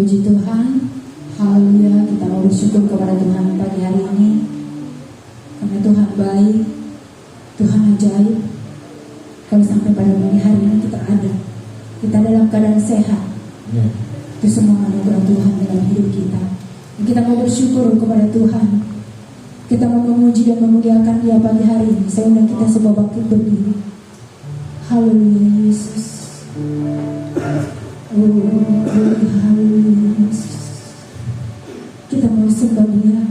Puji Tuhan, haleluya. Kita mau bersyukur kepada Tuhan pagi hari ini, karena Tuhan baik, Tuhan ajaib. Kalau sampai pada pagi hari ini kita dalam keadaan sehat, itu semua anugerah Tuhan dalam hidup kita. Dan kita mau bersyukur kepada Tuhan. Kita mau memuji dan memuliakan Dia pagi hari ini. Saya undang kita semua bangkit berdiri. Haleluya Yesus. Oh, haleluya Yesus. Kita mau sembah Dia.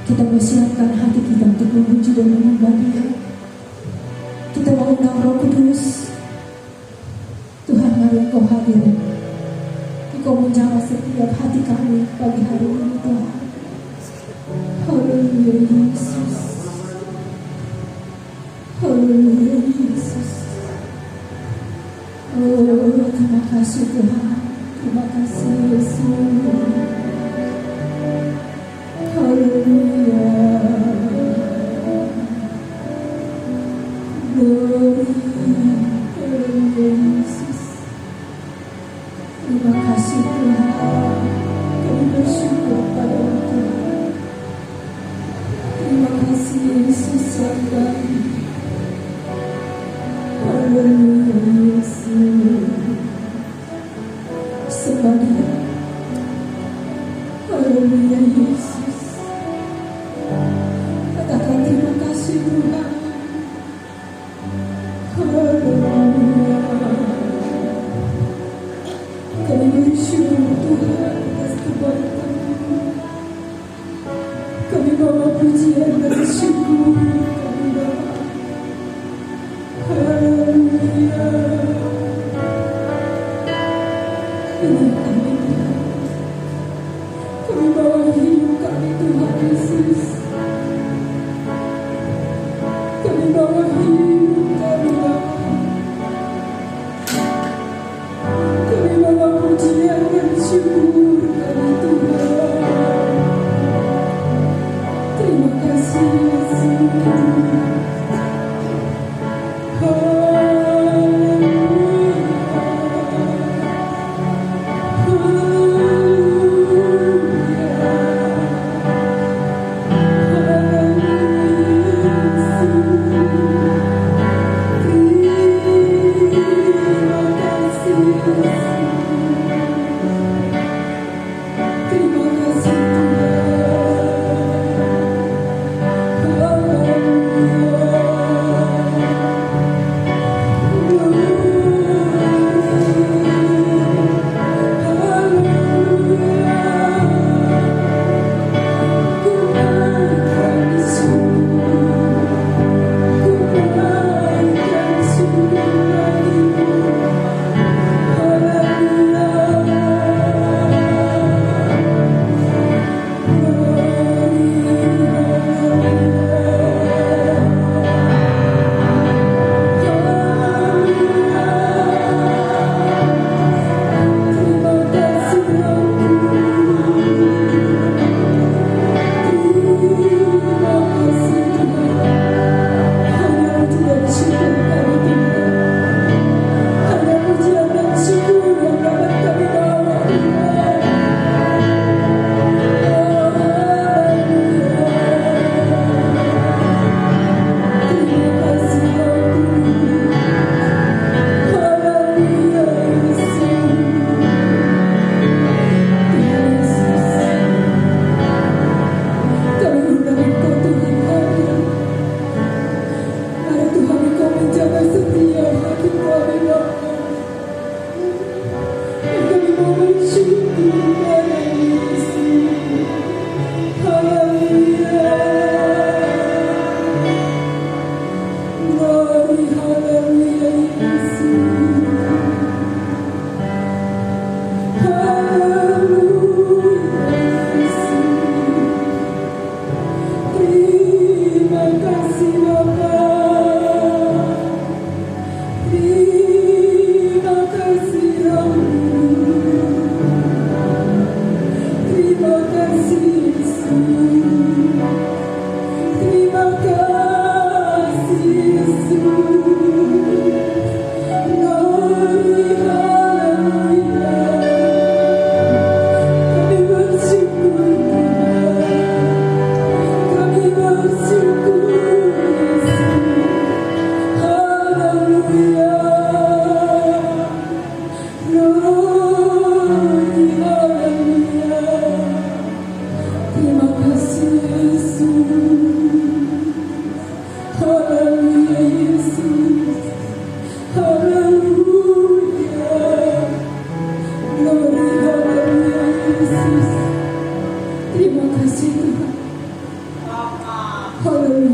Kita mau siapkan hati kita untuk memuji dan menyembah Dia. Kita mau undang Roh Kudus. Tuhan, mari Engkau hadir. Engkau menjamah setiap hati kami pagi hari ini, Tuhan. Haleluya Yesus. Haleluya Yesus. Oh, terima kasih Tuhan. Terima kasih Yesus. Haleluya. Glory. Haleluya Yesus. Terima kasih Tuhan. Kami bersyukur pada Tuhan. Terima kasih Yesus yang baik. Haleluya Yesus. Sembah Dia. Haleluya Yesus. Katakan terima kasih Tuhan. Haleluya. Kami bersyukur Tuhan atas kebaikan-Mu. Kami bawa pujian dan syukur. Kami bawa. Haleluya. Ini kami Tuhan. Kami bawa hidup kami Tuhan Yesus. Kami bawa hidup kami Bapa. Kami bawa pujian dan syukur kami Tuhan. Terima kasih Yesus.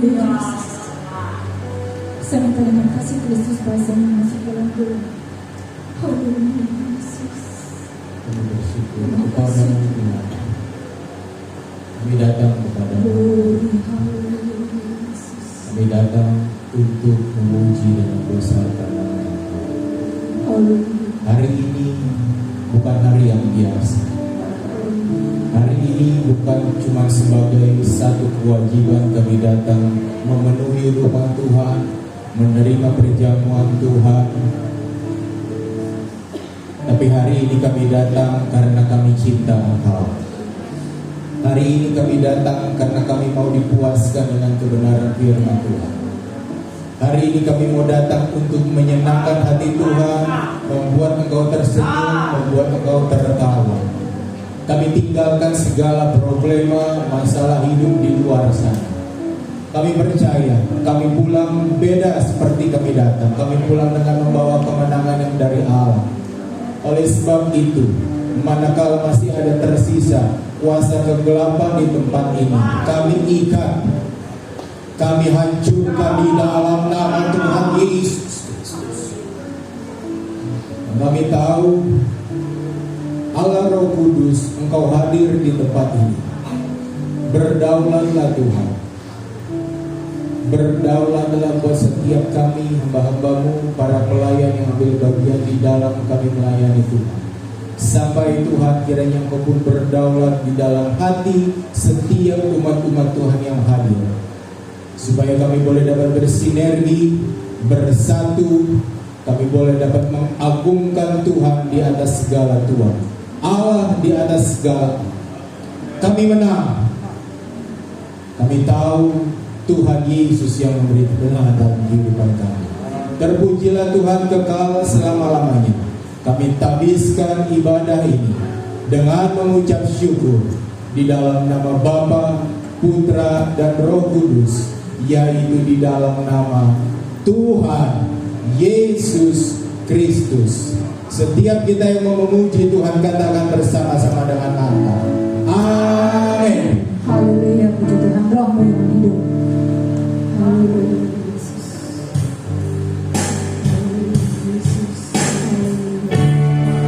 Haleluya Yesus. Saya terima kasih Kristus bahasanya masih dalam doa. Haleluya Yesus. Kami bersyukur kepada-Mu Tuhan. Kami datang kepada-Mu. Kami datang untuk memuji dan membesarkan nama-Mu. Hari ini bukan hari yang biasa. Hari ini bukan cuma sebagai satu kewajiban kami datang memenuhi rumah Tuhan, menerima perjamuan Tuhan. Tapi hari ini kami datang karena kami cinta Engkau. Hari ini kami datang karena kami mau dipuaskan dengan kebenaran firman Tuhan. Hari ini kami mau datang untuk menyenangkan hati Tuhan, membuat Engkau tersenyum, membuat Engkau tertawa. Kami tinggalkan segala problema, masalah hidup di luar sana. Kami percaya, kami pulang beda seperti kami datang. Kami pulang dengan membawa kemenangan yang dari Allah. Oleh sebab itu, manakala masih ada tersisa kuasa kegelapan di tempat ini, kami ikat, kami hancurkan di dalam nama Tuhan Yesus Kristus. Kami tahu Allah Roh Kudus, Engkau hadir di tempat ini. Berdaulatlah Tuhan. Berdaulatlah buat setiap kami hamba-hamba-Mu, para pelayan yang ambil bagian di dalam kami melayani Tuhan. Sampai Tuhan kiranya Engkau pun berdaulat di dalam hati setiap umat-umat Tuhan yang hadir. Supaya kami boleh dapat bersinergi, bersatu, kami boleh dapat mengagungkan Tuhan di atas segala Tuhan. Allah di atas segala. Kami menang. Kami tahu Tuhan Yesus yang memberi kebenaran dalam kehidupan kami. Terpujilah Tuhan kekal selama-lamanya. Kami tabiskan ibadah ini dengan mengucap syukur di dalam nama Bapa, Putra, dan Roh Kudus, yaitu di dalam nama Tuhan Yesus Kristus. Setiap kita yang mau memuji Tuhan, katakan bersama-sama dengan Allah. Amin. Haleluya, puji Tuhan, Roh-Mu yang hidup. Haleluya Yesus. Haleluya Yesus. Haleluya.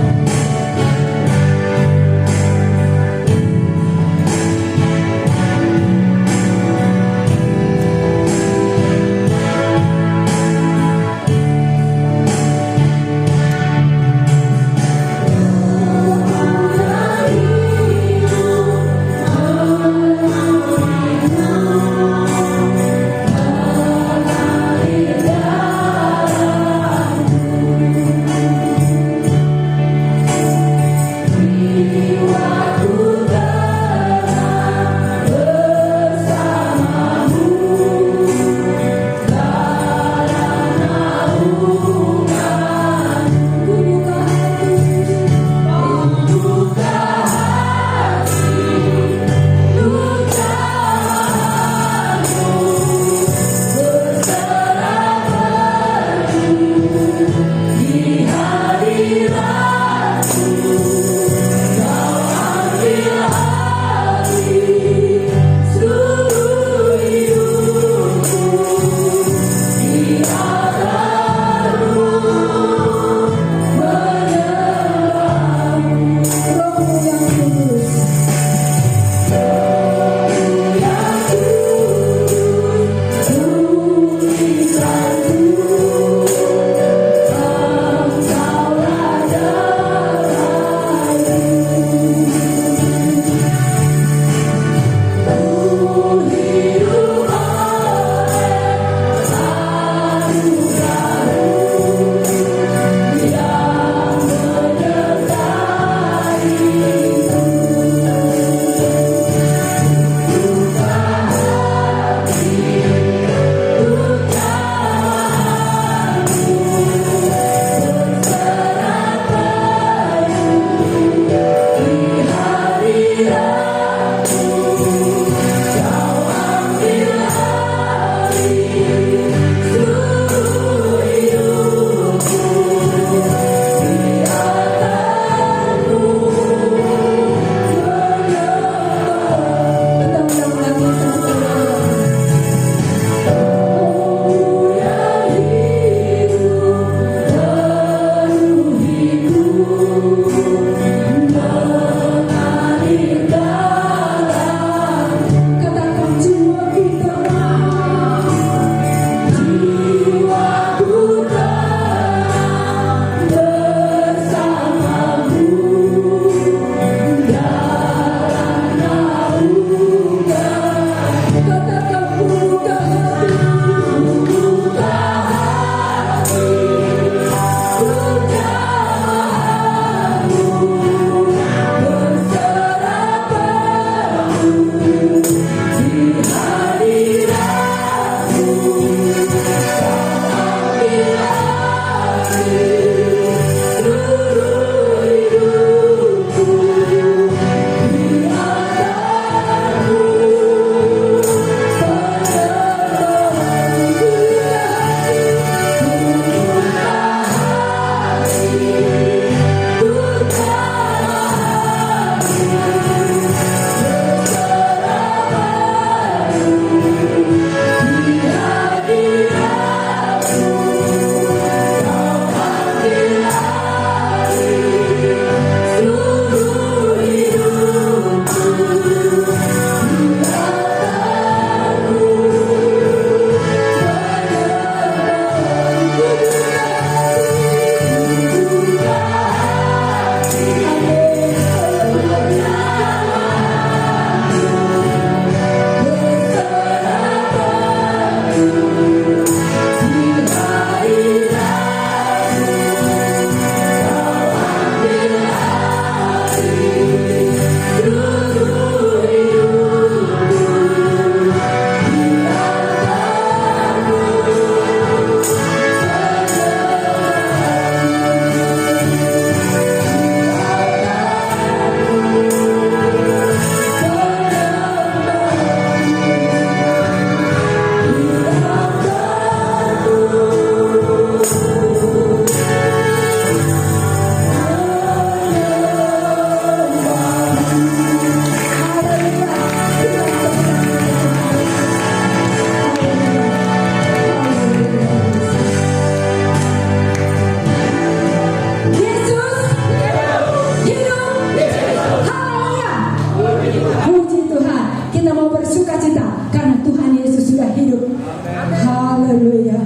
bersukacita karena Tuhan Yesus sudah hidup. Haleluya.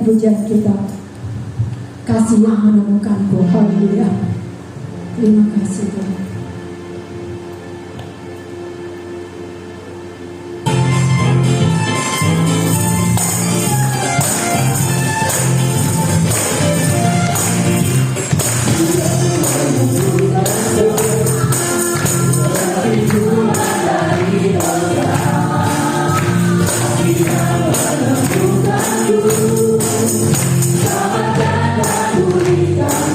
pujian kita. Kasih yang menemukanku. Haleluya. Terima kasih Tuhan. Selamatkan dan pulihkan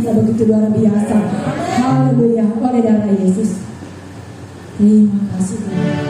kita begitu luar biasa. Haleluya, oleh darah Yesus. Terima kasih Tuhan.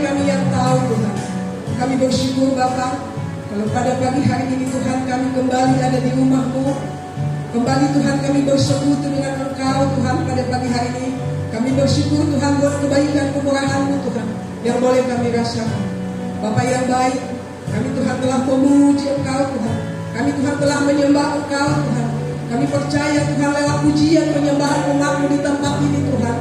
kami yang tahu Tuhan. Kami bersyukur Bapa, kalau pada pagi hari ini Tuhan kami kembali ada di rumah-Mu. Kembali Tuhan kami bersekutu dengan Engkau Tuhan pada pagi hari ini. Kami bersyukur Tuhan buat kebaikan kemurahan-Mu Tuhan yang boleh kami rasakan. Bapa yang baik, kami Tuhan telah memuji Engkau Tuhan. Kami Tuhan telah menyembah Engkau Tuhan. Kami percaya Tuhan lewat pujian penyembahan umat-Mu di tempat ini Tuhan,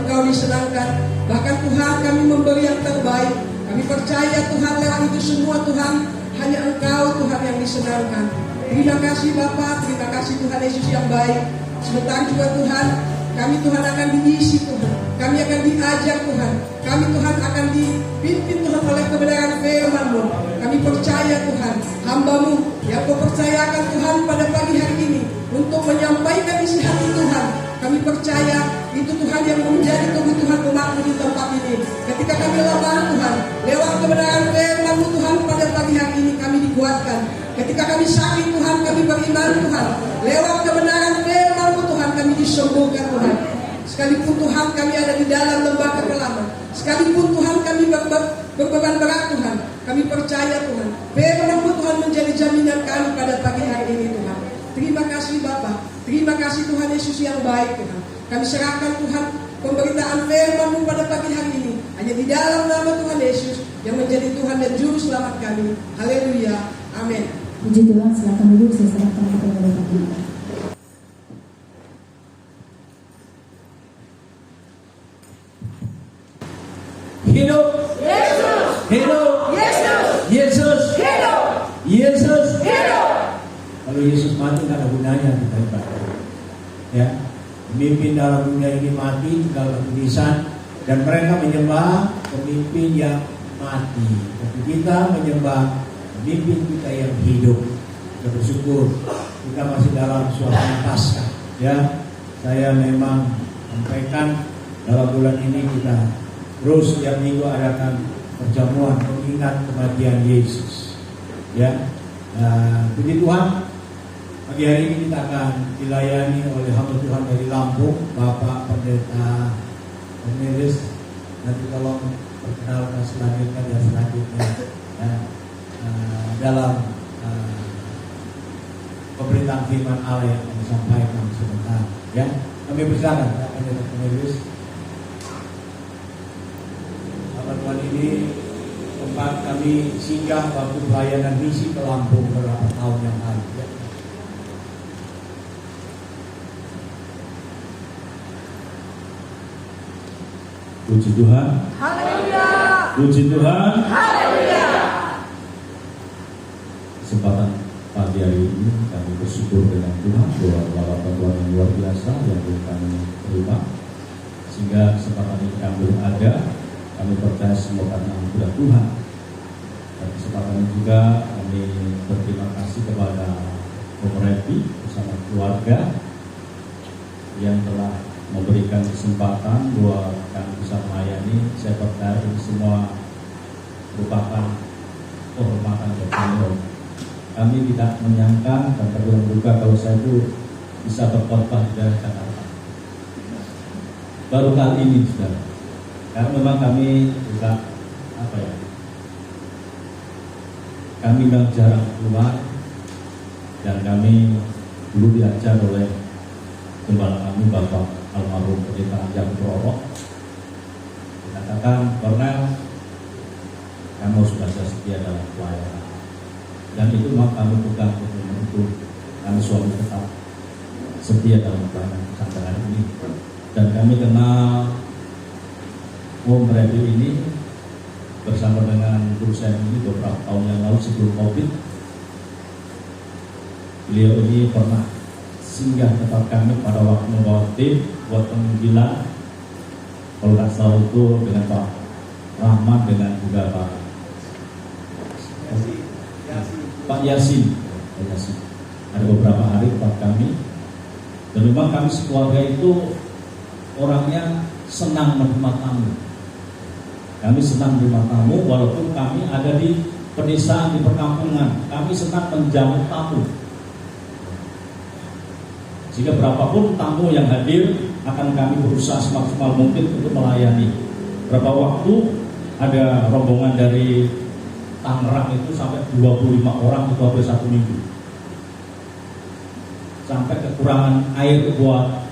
Engkau disenangkan. Bahkan Tuhan kami memberi yang terbaik. Kami percaya Tuhan lewat itu semua Tuhan, hanya Engkau Tuhan yang disenangkan. Terima kasih Bapa, terima kasih Tuhan Yesus yang baik. Sebentar juga Tuhan, kami Tuhan akan diisi Tuhan. Kami akan diajar Tuhan. Kami Tuhan akan dipimpin Tuhan oleh kebenaran firman-Mu. Kami percaya Tuhan, hamba-Mu yang Kau percayakan Tuhan pada pagi hari ini untuk menyampaikan isi hati Tuhan. Kami percaya itu Tuhan yang menjadi kebutuhan umat-Mu di tempat ini. Ketika kami lapar Tuhan, lewat kebenaran firman-Mu Tuhan pada pagi hari ini kami dikuatkan. Ketika kami sakit Tuhan, kami beriman Tuhan. Lewat kebenaran firman-Mu Tuhan kami disembuhkan Tuhan. Sekalipun Tuhan kami ada di dalam lembah kekelaman, sekalipun Tuhan kami berbeban berat Tuhan, kami percaya Tuhan, firman-Mu Tuhan menjadi jaminan kami pada pagi hari ini Tuhan. Terima kasih Bapa, terima kasih Tuhan Yesus yang baik Tuhan. Kami serahkan Tuhan pemberitaan firman-Mu pada pagi hari ini hanya di dalam nama Tuhan Yesus yang menjadi Tuhan dan Juru Selamat kami. Haleluya, amin. Puji Tuhan, silakan duduk, saya serahkan kepada Bapak kita. Hidup Yesus, hidup Yesus, Yesus hidup, Yesus hidup. Kalau Yesus mati tidak ada gunanya kita ibadah. Ya, pemimpin dalam dunia ini mati tinggal tulisan dan mereka menyembah pemimpin yang mati. Tapi kita menyembah pemimpin kita yang hidup. Kita bersyukur kita masih dalam suasana Paskah. Ya, saya memang sampaikan dalam bulan ini kita terus setiap minggu adakan perjamuan mengingat kematian Yesus. Ya, puji Tuhan. Pagi hari ini kita akan dilayani oleh hamba Tuhan dari Lampung, Bapak Pendeta Cornelis. Nanti tolong perkenalkan selanjutnya ya, dalam pemberitaan firman Allah yang kami sampaikan sebentar. Ya, kami bersilakan Bapak Pendeta Cornelis. Tuhan ini tempat kami singgah waktu pelayanan misi ke Lampung beberapa tahun yang lalu. Ya. Puji Tuhan. Haleluya. Puji Tuhan. Haleluya. Kesempatan pagi hari ini kami bersyukur dengan Tuhan bahwa lawatan Tuhan yang luar biasa yang kami terima, sehingga kesempatan ini kami ada. Kami percaya semua karena anugerah Tuhan. Dan kesempatan ini juga kami berterima kasih kepada Komereti bersama keluarga yang telah memberikan kesempatan buat kami bisa melayani. Saya percaya ini semua merupakan kehormatan buat kami. Kami tidak menyangka dan terbilang juga kalau saya itu bisa berkhotbah di daerah Jakarta. Baru kali ini, saudara. Karena memang kami juga kami memang jarang keluar dan kami dulu diajar oleh gembala kami Bapak almarhum Pendeta Yang Prorok, dikatakan Kornel, kamu sudah setia dalam pelayanan dan itu mau kami pegang untuk kami suami tetap setia dalam pelayanan sampai hari ini. Dan kami kenal Om Redi ini bersama dengan guru saya ini beberapa tahun yang lalu sebelum COVID. Beliau ini pernah singgah tempat kami pada waktu membawa tim buat pemanggilan, kalau tak salah itu dengan Pak Rahmat dengan juga Pak Yasin. Ada beberapa hari tempat kami, dan memang kami sekeluarga itu orangnya senang menerima tamu. Kami senang menerima tamu walaupun kami ada di pedesaan, di perkampungan. Kami senang menjamu tamu. Sehingga berapapun tamu yang hadir akan kami berusaha semaksimal mungkin untuk melayani. Berapa waktu ada rombongan dari Tangerang itu sampai 25 orang itu hampir 1 minggu. Sampai kekurangan air buat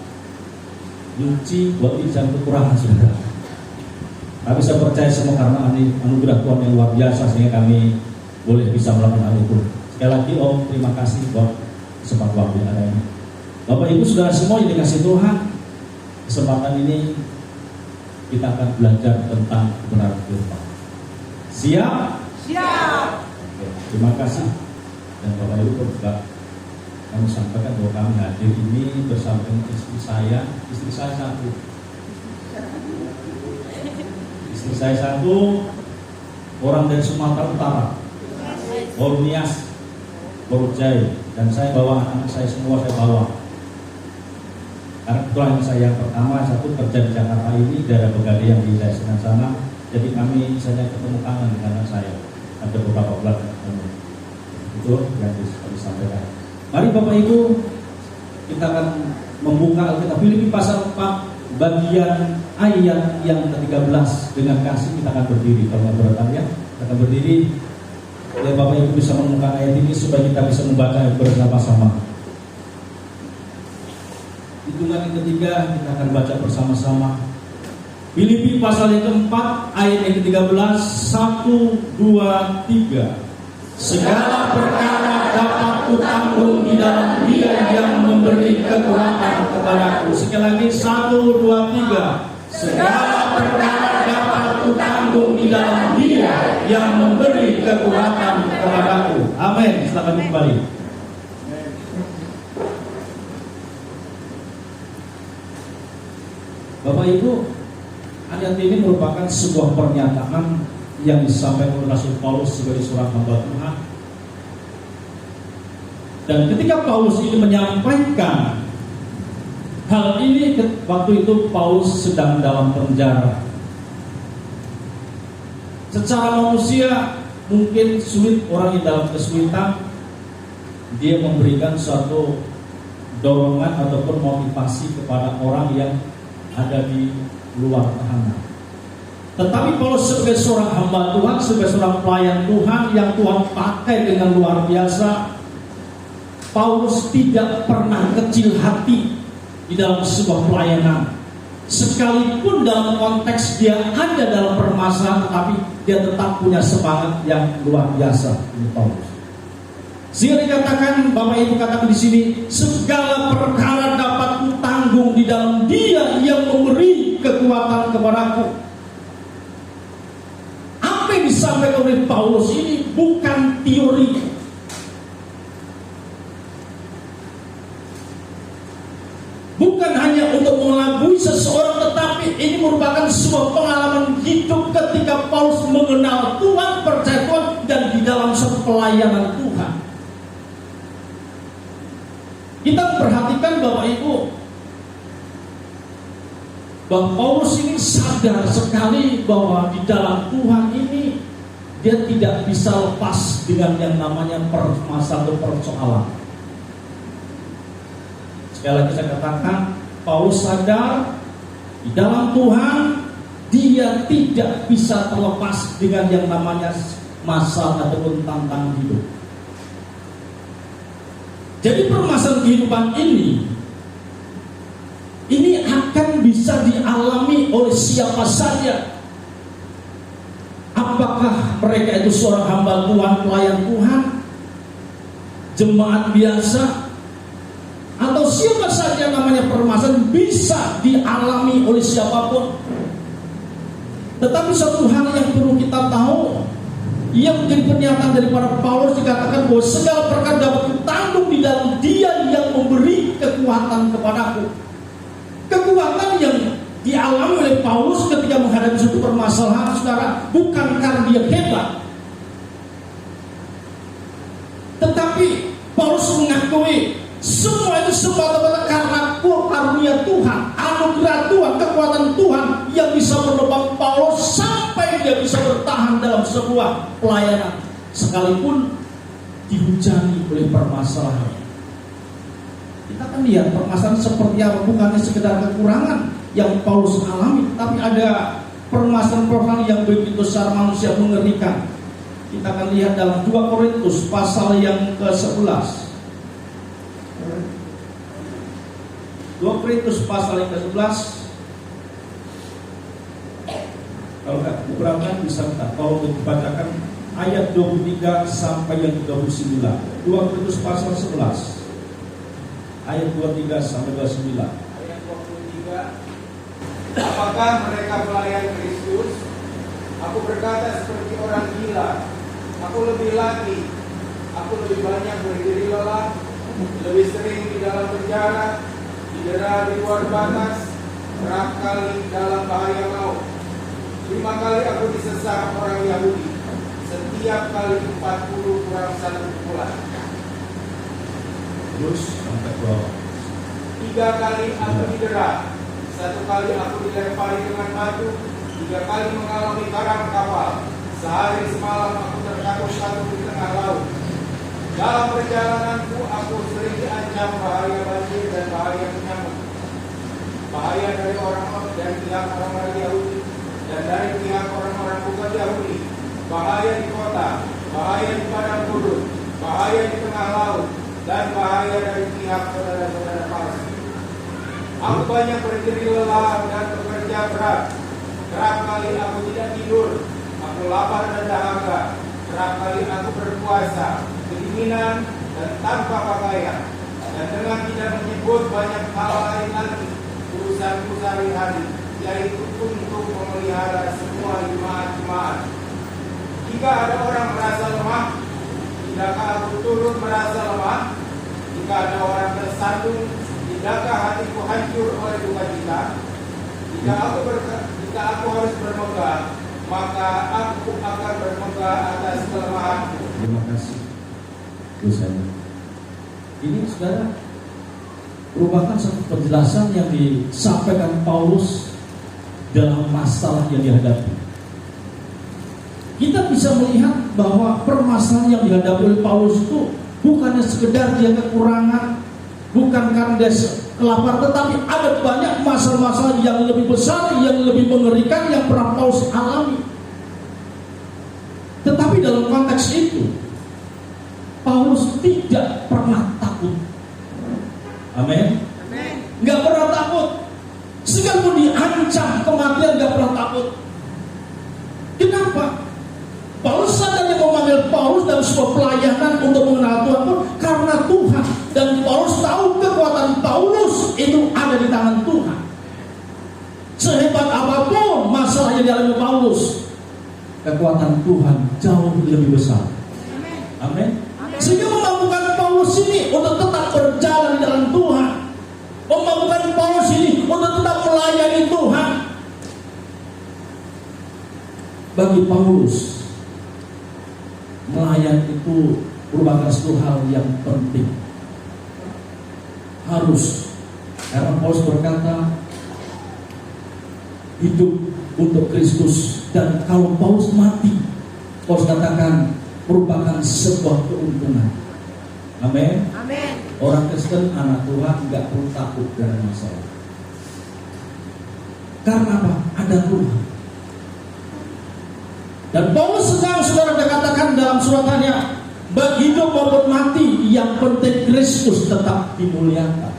nyuci, buat izin kekurangan sudah. Tapi saya percaya semua karena anugerah Tuhan yang luar biasa sehingga kami boleh bisa melakukan hal itu. Sekali lagi Om, terima kasih buat kesempatan waktu yang ada ini. Bapak Ibu saudara semua yang dikasih Tuhan, kesempatan ini kita akan belajar tentang kebenaran firman. Siap? Siap. Oke, terima kasih. Dan Bapak Ibu juga kami sampaikan bahwa kami hadir ini bersama dengan istri saya satu. Istri saya satu, orang dari Sumatera Utara, Bornias, Borjai, dan saya bawa anak saya semua saya bawa. Karena kebetulan saya yang pertama satu kerja di Jakarta ini daerah Pegadaian di daerah sana. Jadi kami misalnya ketemu kangen dengan anak saya. Ada beberapa bulan ketemu. Itu yang kami sampaikan. Mari Bapak Ibu, kita akan membuka Alkitab Filipi pasal 4 bagian ayat yang ke-13. Dengan kasih kita akan berdiri. Kalau beratan ya, kita akan berdiri. Ya Bapak Ibu bisa menemukan ayat ini supaya kita bisa membaca bersama-sama. Hitungan yang ketiga kita akan baca bersama-sama. Filipi pasal yang keempat ayat yang ke-13. 1, 2, 3. Segala perkara dapat kutanggung di dalam Dia yang memberi kekuatan kepadaku. Sekali lagi 1, 2, 3. Segala perkara dapat kutanggung di dalam Dia yang memberi kekuatan kepadaku. Amin. Silakan kembali. Bapak Ibu, ayat ini merupakan sebuah pernyataan yang disampaikan oleh Rasul Paulus sebagai seorang hamba Tuhan. Dan ketika Paulus ini menyampaikan hal ini, waktu itu Paulus sedang dalam penjara. Secara manusia mungkin sulit, orang yang dalam kesulitan dia memberikan suatu dorongan ataupun motivasi kepada orang yang ada di luar tahanan. Tetapi Paulus sebagai seorang hamba Tuhan, sebagai seorang pelayan Tuhan yang Tuhan pakai dengan luar biasa, Paulus tidak pernah kecil hati di dalam sebuah pelayanan. Sekalipun dalam konteks dia ada dalam permasalahan, tetapi dia tetap punya semangat yang luar biasa. Ini Paulus. Sehingga dikatakan, Bapak Ibu katakan di sini, segala perkara dapat kutanggung di dalam Dia yang memberi kekuatan kepadaku. Apa yang disampaikan oleh Paulus ini bukan teori. Bukan hanya untuk mengelabui seseorang, tetapi ini merupakan sebuah pengalaman hidup ketika Paulus mengenal Tuhan, percaya Tuhan, dan di dalam satu pelayanan Tuhan. Kita perhatikan Bapak Ibu, bahwa Paulus ini sadar sekali bahwa di dalam Tuhan ini dia tidak bisa lepas dengan yang namanya permasalahan atau persoalan. Sekali lagi saya katakan, Paulus sadar di dalam Tuhan dia tidak bisa terlepas dengan yang namanya masalah ataupun tantangan hidup. Jadi permasalahan kehidupan ini akan bisa dialami oleh siapa saja. Apakah mereka itu seorang hamba Tuhan, pelayan Tuhan, jemaat biasa, atau siapa saja namanya permasalahan bisa dialami oleh siapapun. Tetapi satu hal yang perlu kita tahu, yang menjadi pernyataan daripada Paulus, dikatakan bahwa segala perkara dapat kutanggung di dalam Dia yang memberi kekuatan kepadaku. Kekuatan yang dialami oleh Paulus ketika menghadapi suatu permasalahan, saudara, bukan karena dia hebat, tetapi Paulus mengakui semua itu semata-mata karena karunia Tuhan, anugerah Tuhan, kekuatan Tuhan yang bisa menopang Paulus sampai dia bisa bertahan dalam sebuah pelayanan sekalipun dihujani oleh permasalahan. Kita akan lihat permasalahan seperti apa, bukannya sekedar kekurangan yang Paulus alami, tapi ada permasalahan yang begitu secara manusia mengerikan. Kita akan lihat dalam 2 Korintus pasal yang ke-11. 2 Korintus pasal yang ke-11. Kalau beberapa bisa kita kalau dibacakan ayat 23 sampai yang 39. 2 Korintus pasal 11 ayat 23 sampai 29. Ayat 23. Apakah mereka pelayan Kristus? Aku berkata seperti orang gila. Aku lebih lagi. Aku lebih banyak berdiri lelah, lebih sering di dalam penjara, didera di luar batas, kerap kali dalam bahaya maut. 5 kali aku disesat orang Yahudi, setiap kali 40 kurang 1 bulan. Terus sampai bawah. 3 kali aku didera, 1 kali aku dilempari dengan batu, 3 kali mengalami karam kapal, sehari semalam aku terkatung-katung di tengah laut. Dalam perjalananku aku sering diancam bahaya banjir dan bahaya nyamuk, bahaya dari pihak orang-orang Yahudi dan dari pihak orang-orang bukan Yahudi, bahaya di kota, bahaya di padang gurun, bahaya di tengah laut, dan bahaya dari pihak saudara-saudara palsu. Aku banyak berdiri lelah dan bekerja berat. Kerap kali aku tidak tidur, aku lapar dan dahaga. Kerap kali aku berpuasa, kedinginan dan tanpa pakaian. Dan dengan tidak menyebut banyak hal lain lagi, urusanku sehari-hari, yaitu untuk memelihara semua jemaat-jemaat. Jika ada orang merasa lemah, tidakkah aku turut merasa lemah? Jika ada orang tersandung, tidakkah hatiku hancur oleh duka cita? Jika aku harus bermegah, maka aku akan bermegah atas kelemahanku. Terima kasih. Dosanya. Ini saudara merupakan satu penjelasan yang disampaikan Paulus dalam masalah yang dihadapi. Kita bisa melihat bahwa permasalahan yang dihadapi oleh Paulus itu bukannya sekedar dia kekurangan, bukan karena dia kelaparan, tetapi ada banyak masalah-masalah yang lebih besar, yang lebih mengerikan yang pernah Paulus alami. Tetapi dalam konteks itu, Paulus tidak pernah takut. Amin. Nggak pernah takut. Sekalipun diancam kematian, nggak pernah takut. Kenapa? Paulus sadar yang memanggil Paulus dalam sebuah pelayanan untuk mengenal Tuhan pun karena Tuhan. Dan Paulus tahu kekuatan Paulus itu ada di tangan Tuhan. Sehebat apapun masalah yang dialami Paulus, kekuatan Tuhan jauh lebih besar. Amin. Sehingga memampukan Paulus ini untuk tetap berjalan di dalam Tuhan, memampukan Paulus ini untuk tetap melayani Tuhan. Bagi Paulus, melayani itu merupakan satu hal yang penting. Harus, karena Paulus berkata, hidup untuk Kristus, dan kalau Paulus mati, Paulus katakan merupakan sebuah keuntungan. Amin. Amin. Orang Kristen, anak Tuhan, nggak perlu takut dari masalah. Karena apa? Ada Tuhan. Dan Paulus sedang saudara katakan dalam suratannya, bagi hidup maupun mati, yang penting Kristus tetap dimuliakan.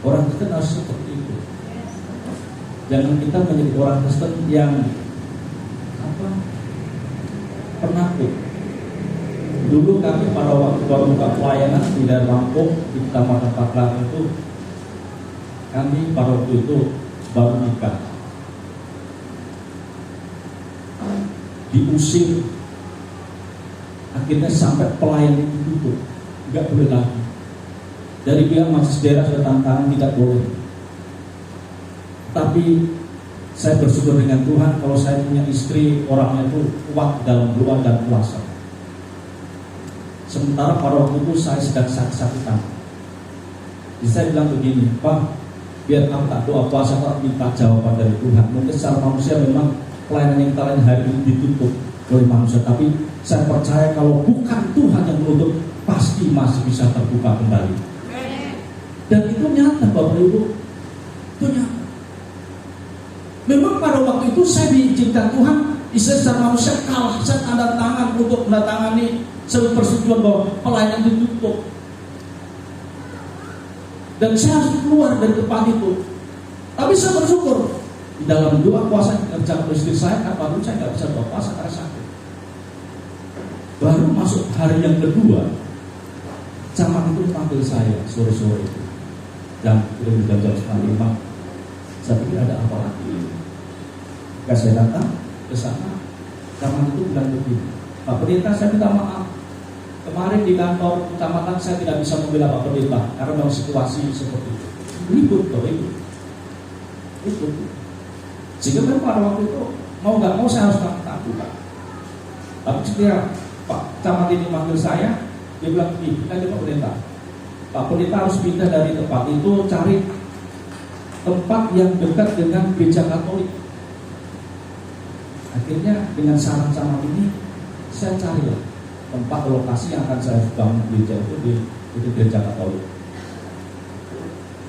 Orang Kristen harus seperti itu. Jangan kita menjadi orang Kristen yang penakut. Dulu kami pada waktu baru buka pelayanan di daerah Lampung di Kecamatan Paklan itu, kami pada waktu itu baru nikah, diusir, akhirnya sampai pelayanan itu tutup, nggak boleh lagi. Dari pihak masjid daerah sudah tantangan tidak boleh. Tapi saya bersyukur dengan Tuhan kalau saya punya istri orangnya itu kuat dalam doa dan puasa. Sementara pada waktu itu saya sedang sakit-sakitan. Jadi saya bilang begini, Pak, biar kamu tak doa puasa, tak minta jawaban dari Tuhan. Mungkin secara manusia memang pelayanan yang kalian hari ini ditutup oleh manusia, tapi saya percaya kalau bukan Tuhan yang menutup, pasti masih bisa terbuka kembali. Dan itu nyata Bapak Ibu, itu nyata. Memang pada pada waktu itu saya diizinkan Tuhan, istri secara manusia kalah, saya tanda tangan untuk menandatangani sebuah persetujuan bahwa pelayanan ditutup. Dan saya harus keluar dari tempat itu. Tapi saya bersyukur di dalam doa puasa yang dikerjakan oleh istri saya, karena saya nggak bisa doa puasa karena sakit. Baru masuk hari yang kedua, camat itu panggil saya sore-sore itu, jam 4:30. Saya pikir ada apa lagi. Ketika saya datang ke sana, camat itu bilang begini, Pak Pendeta, saya minta maaf. Kemarin di kantor kecamatan saya tidak bisa membela Pak Pendeta karena dalam situasi seperti itu. Ribut tuh itu. Sehingga memang pada waktu itu mau nggak mau saya harus lakukan. Tapi setelah Pak camat ini manggil saya, dia bilang, kita Pak Pendeta. Pak Pendeta harus pindah dari tempat itu, cari tempat yang dekat dengan gereja Katolik. Akhirnya dengan saran camat ini, saya cari tempat lokasi yang akan saya bangun gereja itu di gereja Katolik.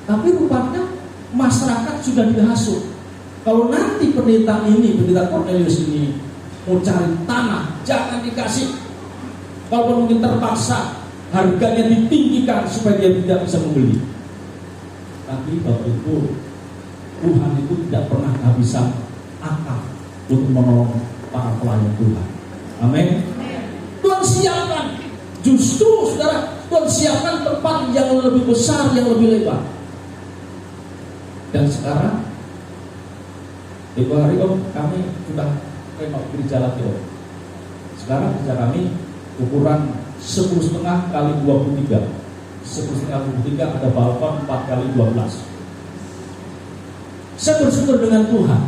Tapi rupanya masyarakat sudah dihasut. Kalau nanti pendeta Cornelius ini mau cari tanah, jangan dikasih. Kalau mungkin terpaksa, harganya ditinggikan supaya dia tidak bisa membeli. Tapi Bapak Ibu, Tuhan itu tidak pernah kehabisan akal untuk menolong para pelayan Tuhan. Amin. Tuhan siapkan, justru saudara, Tuhan siapkan tempat yang lebih besar, yang lebih lebar. Dan sekarang, di hari kami sudah renov gereja lagi. Sekarang gereja kami ukuran 10,5 kali 23. 10,5 kali 23 ada balkon 4 kali 12. Saya bersyukur dengan Tuhan.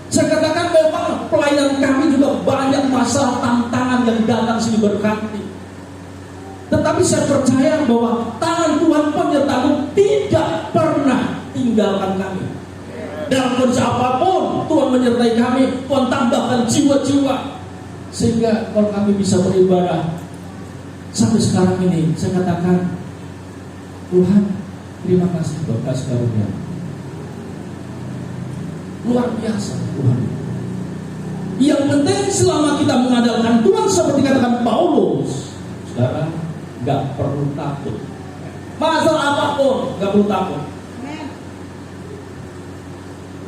Saya katakan memang pelayanan kami juga banyak masalah tantangan yang datang sini berkati. Tetapi saya percaya bahwa tangan Tuhan penyertaku tidak pernah tinggalkan kami. Dalam kondisi apapun Tuhan menyertai kami, Tuhan tambahkan jiwa-jiwa. Sehingga kalau kami bisa beribadah sampai sekarang ini, saya katakan, Tuhan, terima kasih buat kasih karunia. Luar biasa Tuhan. Yang penting selama kita mengandalkan Tuhan seperti katakan Paulus, saudara, gak perlu takut. Masalah apapun gak perlu takut.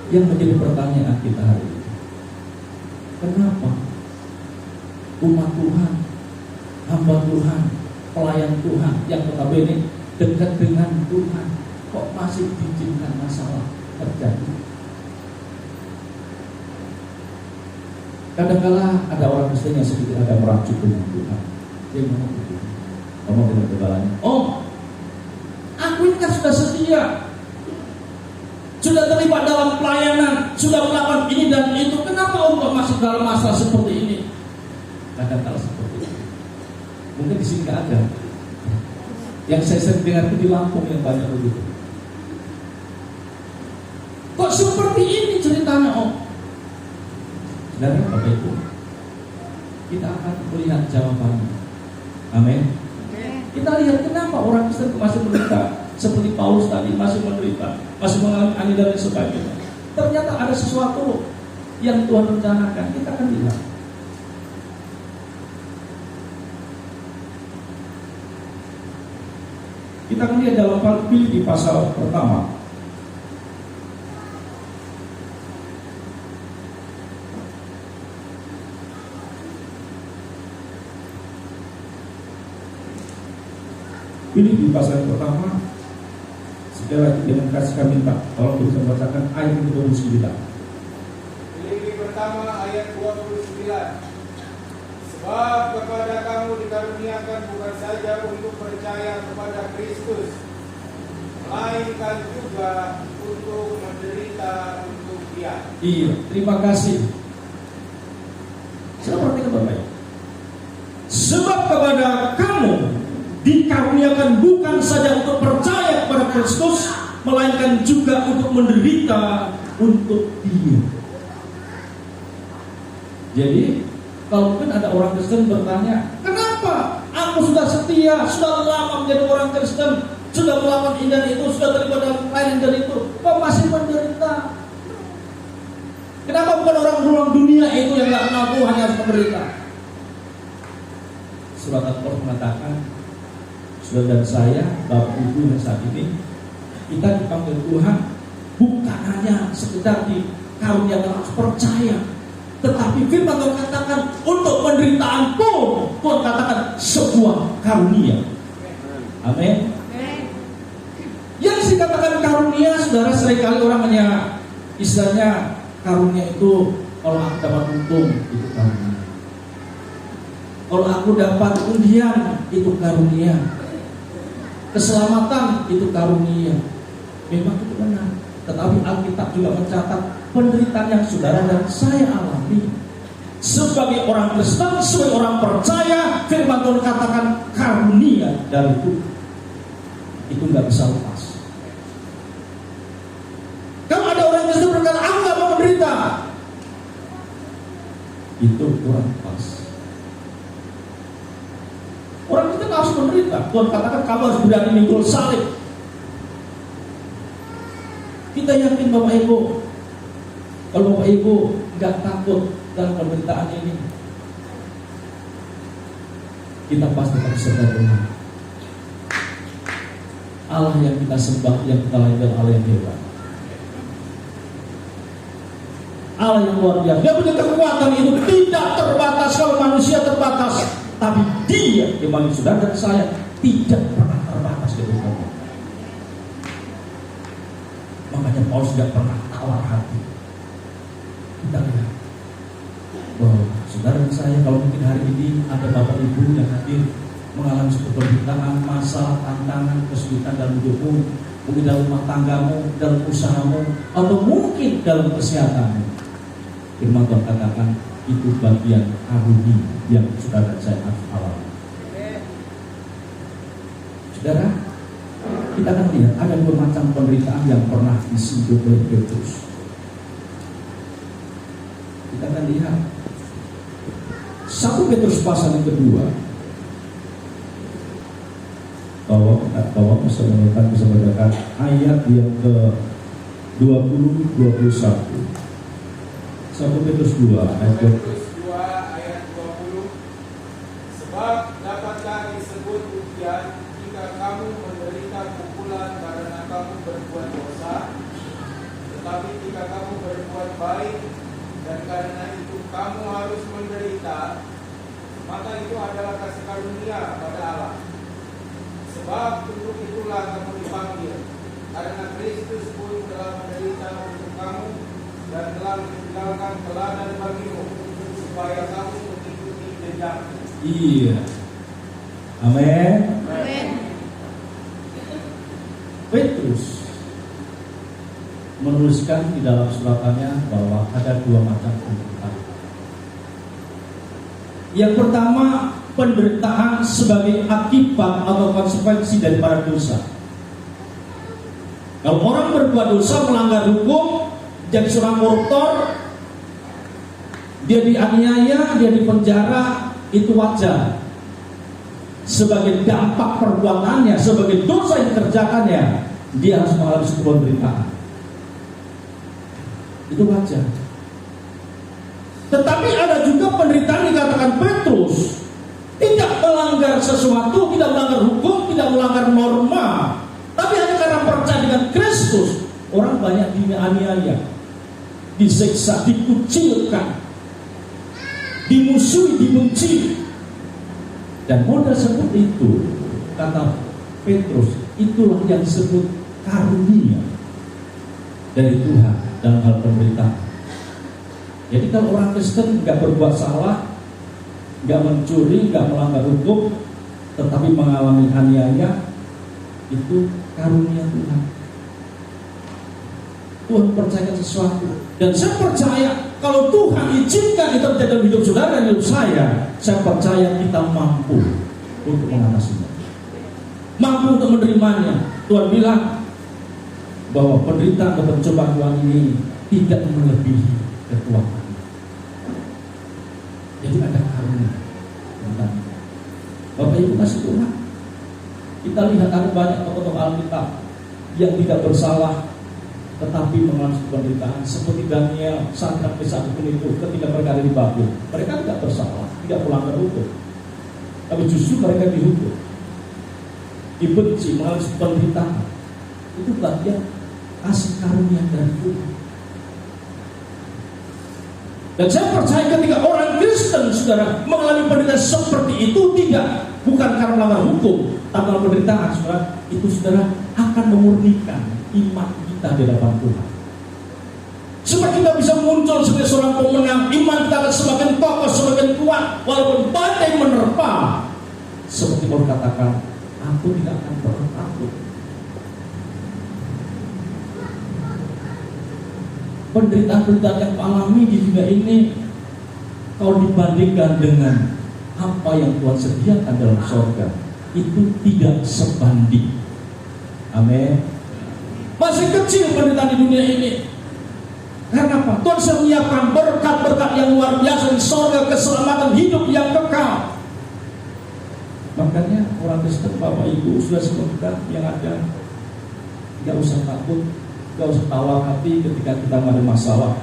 Yang menjadi pertanyaan kita hari ini, kenapa umat Tuhan, hamba Tuhan, pelayan Tuhan yang notabene dekat dengan Tuhan, kok masih diizinkan masalah terjadi? Kadang-kala ada orang Kristen yang sedikit ada merajuk dengan Tuhan. Dia ngomong dengan kebalannya, aku ini kan sudah setia, sudah terlibat dalam pelayanan, sudah melakukan ini dan itu, kenapa Allah masuk dalam masalah seperti ini? Kadang-kala seperti itu. Mungkin di sini nggak ada. Yang saya sering dengar itu di Lampung yang banyak begitu. Kok seperti ini ceritanya, Saudara, Bapak Ibu, kita akan melihat jawabannya. Amin. Kita lihat kenapa orang Kristen masih menderita, seperti Paulus tadi masih menderita, masih mengalami aniaya dan sebagainya. Ternyata ada sesuatu yang Tuhan rencanakan. Kita akan lihat. Kita akan lihat dalam Filipi pasal pertama. Filipi pasal pertama. Sekali lagi dengan kasih kami minta, tolong bisa membacakan ayat yang ke-29. Filipi pertama ayat 29. Sebab kepada kamu dikaruniakan bukan saja untuk percaya kepada Kristus, melainkan juga untuk menderita untuk Dia. Iya, terima kasih. Saya perhatikan Bapak. Sebab kepada kamu dikaruniakan bukan saja untuk percaya kepada Kristus, melainkan juga untuk menderita untuk Dia. Jadi, kalau mungkin ada orang Kristen bertanya, kenapa aku sudah setia, sudah lama menjadi orang Kristen, sudah melakukan ini dan itu, sudah terlibat dalam lain dan itu, kok masih menderita? Kenapa bukan orang dunia itu yang nggak kenal Tuhan yang harus menderita? Surat Al-Qur'an mengatakan, saudara dan saya, Bapak Ibu yang saat ini, kita dipanggil Tuhan bukan hanya sekedar dikaruniakan percaya, tetapi firman Tuhan katakan untuk penderitaan pun Tuhan katakan sebuah karunia. Amin. Yang dikatakan karunia, saudara, seringkali orang hanya istilahnya karunia itu kalau aku dapat untung itu karunia. Kalau aku dapat undian itu karunia. Keselamatan itu karunia. Memang itu benar. Tetapi Alkitab juga mencatat penderitaan yang saudara dan saya alami. Sebagai orang Kristen, sebagai orang percaya, firman Tuhan katakan karunia dari Tuhan. Itu nggak bisa lepas. Kalau ada orang Kristen berkata, aku nggak mau menderita, itu kurang pas. Orang Kristen harus menderita. Tuhan katakan kamu harus berani mikul salib. Kita yakin Bapak Ibu, kalau Bapak Ibu nggak takut dalam penderitaan ini, kita pasti akan sadar Tuhan. Allah yang kita sembah, yang kita layani, Allah yang hebat, Allah yang luar biasa. Dia punya kekuatan itu tidak terbatas. Kalau manusia terbatas, tapi Dia yang bagi saudara dan saya tidak pernah terbatas kekuatannya. Makanya Paulus tidak pernah tawar hati. Kita lihat bahwa saudara dan saya, kalau mungkin hari ini ada Bapak Ibu yang hadir mengalami suatu penderitaan, masalah, tantangan, kesulitan dalam hidupmu, mungkin dalam rumah tanggamu, dalam usahamu, atau mungkin dalam kesehatanmu, firman Tuhan katakan itu bagian karunia yang saudara dan saya alami. Saudara, kita akan lihat ada dua macam penderitaan yang pernah disinggung oleh Petrus. Kita akan lihat 1 Petrus pasal yang kedua. Bahwa bisa membacakan ayat yang ke 20-21. 1 Petrus 2 ayat 20. Sebab dapatkah disebut ujian jika kamu menderita pukulan karena kamu berbuat dosa, tetapi jika kamu berbuat baik dan karena itu kamu harus menderita, maka itu adalah kasih karunia pada Allah. Sebab untuk itulah kamu dipanggil, karena Kristus pun telah menderita untuk kamu dan telah meninggalkan teladan bagimu, supaya kamu mengikuti jejaknya. Iya. Amin. Amin. Petrus menuliskan di dalam suratannya bahwa ada dua macam penderitaan. Yang pertama, penderitaan sebagai akibat atau konsekuensi daripada dosa. Kalau orang berbuat dosa, melanggar hukum, jadi seorang koruptor, dia dianiaya, dia dipenjara, itu wajar. Sebagai dampak perbuatannya, sebagai dosa yang dikerjakannya, dia harus mengalami sebuah penderitaan. Itu wajar. Tetapi ada juga penderitaan dikatakan Petrus tidak melanggar sesuatu, tidak melanggar hukum, tidak melanggar norma, tapi hanya karena percaya dengan Kristus. Orang banyak dianiaya, disiksa, dikucilkan, dimusuhi, dibenci. Dan modal seperti itu, kata Petrus, itulah yang disebut karunia dari Tuhan dalam hal penderitaan. Jadi kalau orang Kristen nggak berbuat salah, nggak mencuri, nggak melanggar hukum, tetapi mengalami aniaya, itu karunia Tuhan. Tuhan percaya sesuatu, dan saya percaya kalau Tuhan izinkan itu terjadi dalam hidup saudara dan hidup saya percaya kita mampu untuk mengatasinya, mampu untuk menerimanya. Tuhan bilang bahwa penderitaan dan pencobaan Tuhan ini tidak melebihi kekuatan. Jadi ada karunia. Bapak Ibu kasih Tuhan, kita lihat ada banyak tokoh-tokoh Alkitab yang tidak bersalah, tetapi mengalami penderitaan seperti Daniel, Sadrak, Mesak, itu ketika mereka ada di Babel. Mereka tidak bersalah, tidak melanggar hukum, tapi justru mereka dihukum, dibenci, mengalami penderitaan. Itu bagian kasih karunia dari Tuhan. Dan saya percaya ketika orang Kristen, saudara, mengalami penderitaan seperti itu, bukan karena melanggar hukum, tapi dalam penderitaan, saudara, itu saudara akan memurnikan iman kita di hadapan Tuhan. Supaya kita bisa muncul sebagai seorang pemenang, iman kita akan semakin kokoh, semakin kuat, walaupun badai menerpa. Seperti Paulus katakan, aku tidak akan pernah takut. Penderitaan-penderitaan yang alami di dunia ini, kalau dibandingkan dengan apa yang Tuhan sediakan dalam surga, itu tidak sebanding. Amin. Masih kecil penderitaan di dunia ini. Karena apa? Tuhan sudah menyiapkan berkat-berkat yang luar biasa di surga, keselamatan hidup yang kekal. Makanya orang Kristen, Bapak Ibu, sudah semoga yang ada, tidak usah takut, tidak usah tawa hati ketika kita ada masalah.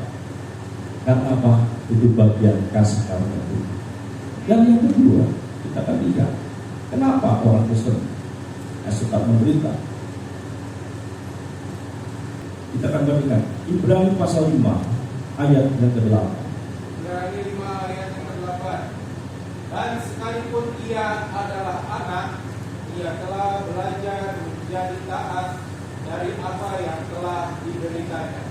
Karena apa? Itu bagian kasih karunia Tuhan. Dan yang kedua, kita akan lihat kenapa orang Kristen tetap menderita. Kita akan bandingkan Ibrani pasal 5 ayat yang ke-8. Ibrani 5 ayat yang ke-8. Dan sekalipun ia adalah anak, ia telah belajar menjadi taat dari apa yang telah diberitanya.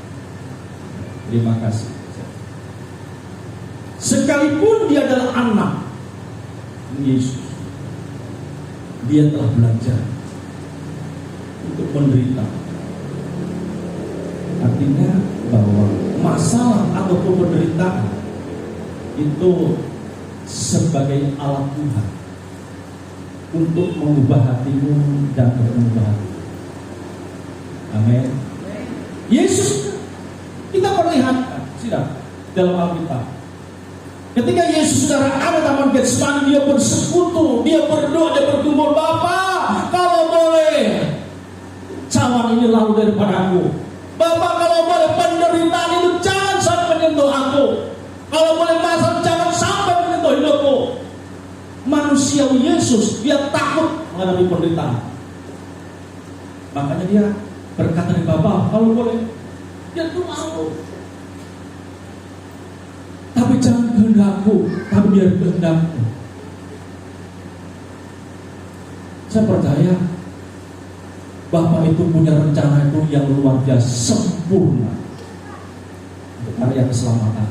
Terima kasih. Sekalipun dia adalah anak Yesus, dia telah belajar untuk menderita. Artinya bahwa masalah ataupun penderitaan itu sebagai alat Tuhan untuk mengubah hatimu dan mengubah hatimu. Amin. Yesus kita perlihatkan tidak dalam Alkitab. Ketika Yesus saudara ada taman Getsemani, dia bersekutu, dia berdoa, dia bergumul, Bapa, kalau boleh cawan ini lalu daripada aku. Bapak, kalau boleh penderitaan itu jangan sampai menyentuh aku. Kalau boleh masalah jangan sampai menyentuh hidupku. Manusia Yesus, dia takut menghadapi penderitaan. Makanya dia berkata kepada Bapak, kalau boleh, dia tuh mau. Tapi jangan kehendakku, tapi biar kehendakku. Saya percaya Bapak itu punya rencana itu yang luar biasa sempurna untuk karya keselamatan.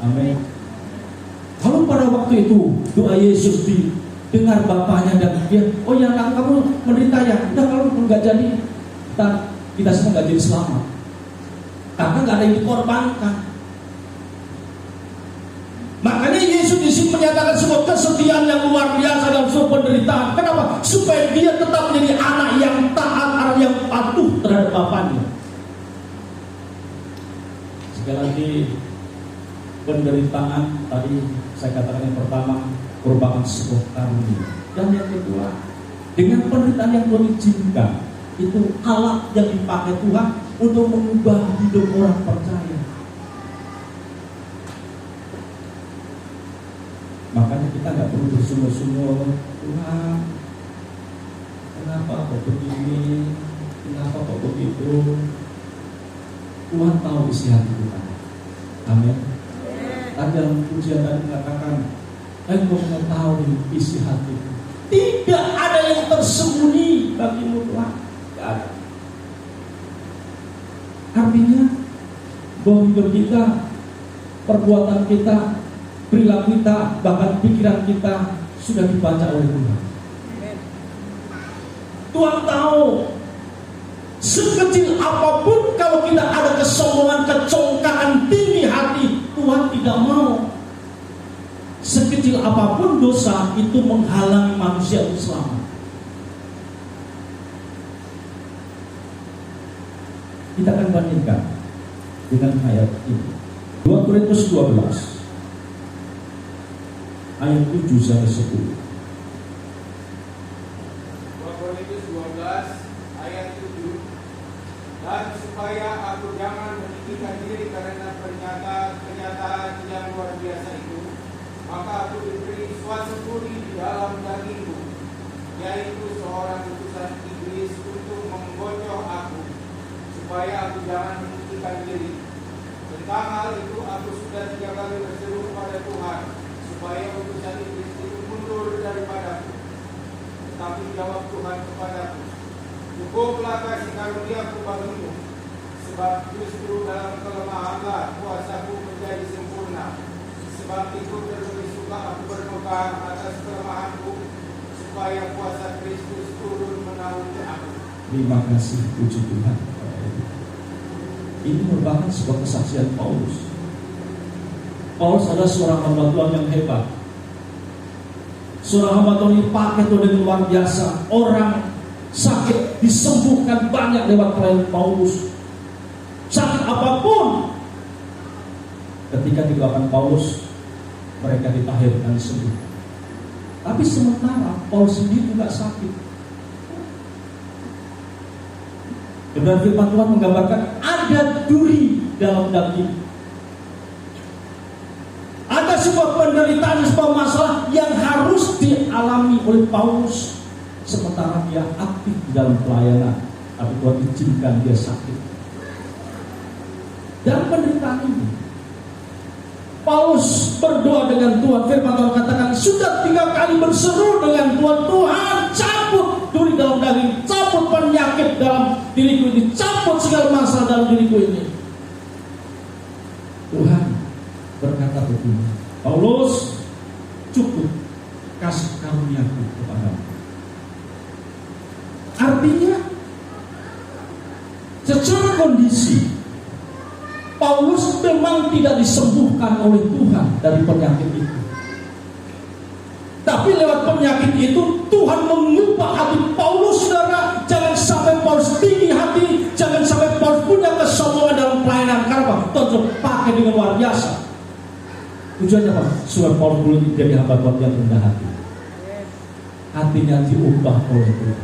Amin. Kalau pada waktu itu doa Yesus didengar Bapaknya dan dia, oh ya anak kamu menderita ya, udah kalau nggak jadi, kita semua nggak jadi selamat. Karena nggak ada yang dikorbankan. Makanya Yesus di sini menyatakan sebuah kesetiaan yang luar biasa dalam sebuah penderitaan. Kenapa? Supaya dia tetap menjadi anak yang taat, anak yang patuh terhadap Bapaknya. Sekali lagi, penderitaan tadi saya katakan yang pertama merupakan sebuah karunia. Dan yang kedua, dengan penderitaan yang Tuhan izinkan, itu alat yang dipakai Tuhan untuk mengubah hidup orang percaya. Makanya kita nggak perlu bersungguh-sungguh, Tuhan, kenapa kok begini, kenapa kok begitu? Tuhan tahu isi hati kita. Amin. Tadi dalam pujian tadi mengatakan, engkau mengetahui isi hati. Tidak ada yang tersembunyi bagimu Tuhan. Tidak ada. Artinya bahwa hidup kita, perbuatan kita, perilaku kita, bahkan pikiran kita sudah dibaca oleh Tuhan. Tuhan tahu sekecil apapun kalau kita ada kesombongan, kecongkaan tinggi hati, Tuhan tidak mau. Sekecil apapun dosa itu menghalangi manusia untuk selamat. Kita akan bandingkan dengan ayat ini. 2 Korintus 12 ayat 7 sampai 10. 2 Korintus 12 ayat 7. dan supaya aku jangan meninggikan diri karena kenyataan yang luar biasa itu, maka aku diberi suatu duri di dalam dagingku, yaitu seorang utusan iblis untuk menggocok aku, supaya aku jangan meninggikan diri. Tentang hal itu aku sudah 3 kali berseru kepada Tuhan, supaya utusan iblis itu mundur daripadaku. Tetapi jawab Tuhan kepadaku, cukuplah kasih karuniaku bagimu, sebab justru dalam kelemahanlah kuasaku menjadi sempurna. Sebab itu terlebih suka aku bermegah atas kelemahanku, supaya kuasa Kristus turun menaungi aku. Terima kasih, puji Tuhan. Ini merupakan sebuah kesaksian Paulus. Paulus adalah seorang hamba Tuhan yang hebat. Seorang hamba Tuhan yang pakai Tuhan dengan luar biasa. Orang sakit disembuhkan banyak lewat pelayanan Paulus. Sakit apapun, ketika didoakan Paulus, mereka ditahirkan sembuh. Tapi sementara Paulus sendiri juga sakit. Dan firman Tuhan menggambarkan ada duri dalam daging. Ada sebuah penderitaan, sebuah masalah yang harus dialami oleh Paulus. Sementara dia aktif di dalam pelayanan, tapi Tuhan izinkan dia sakit. Dan penderitaan ini, Paulus berdoa dengan Tuhan. Firman Tuhan katakan, sudah 3 kali berseru dengan Tuhan, Tuhan cabut duri dalam daging, cabut penyakit dalam diriku ini, cabut segala masalah dalam diriku ini. Tuhan berkata begini, Paulus, cukup kasih karuniaku kepadamu. Artinya, secara kondisi Paulus memang tidak disembuhkan oleh Tuhan dari penyakit itu. Tapi lewat penyakit itu Tuhan mengubah hati Paulus, saudara. Jangan sampai Paulus tinggi hati, jangan sampai Paulus punya kesombongan dalam pelayanan. Karena apa? Tuhan pakai dengan luar biasa. Tujuannya apa? Supaya Paulus belum menjadi hamba Tuhan yang rendah hati. Hatinya diubah oleh Tuhan,